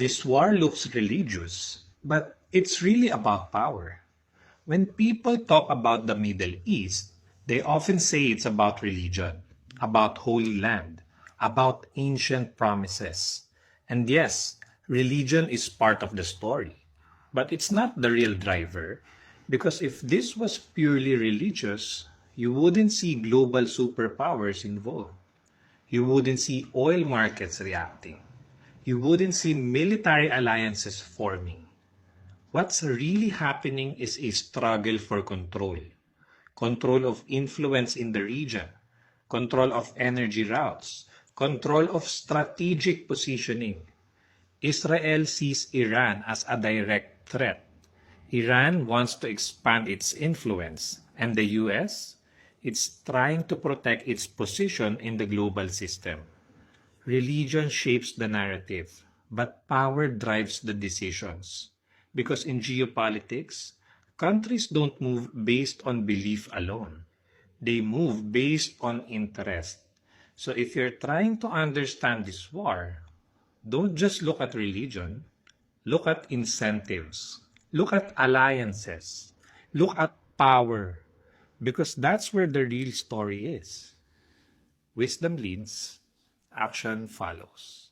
This war looks religious, but it's really about power. When people talk about the Middle East, they often say it's about religion, about Holy Land, about ancient promises. And yes, religion is part of the story. But it's not the real driver, because if this was purely religious, you wouldn't see global superpowers involved. You wouldn't see oil markets reacting. You wouldn't see military alliances forming. What's really happening is a struggle for control. Control of influence in the region, control of energy routes, control of strategic positioning. Israel sees Iran as a direct threat. Iran wants to expand its influence, and the US? It's trying to protect its position in the global system. Religion shapes the narrative, but power drives the decisions. Because in geopolitics, countries don't move based on belief alone. They move based on interest. So if you're trying to understand this war, don't just look at religion, look at incentives, look at alliances, look at power, because that's where the real story is. Wisdom leads, action follows.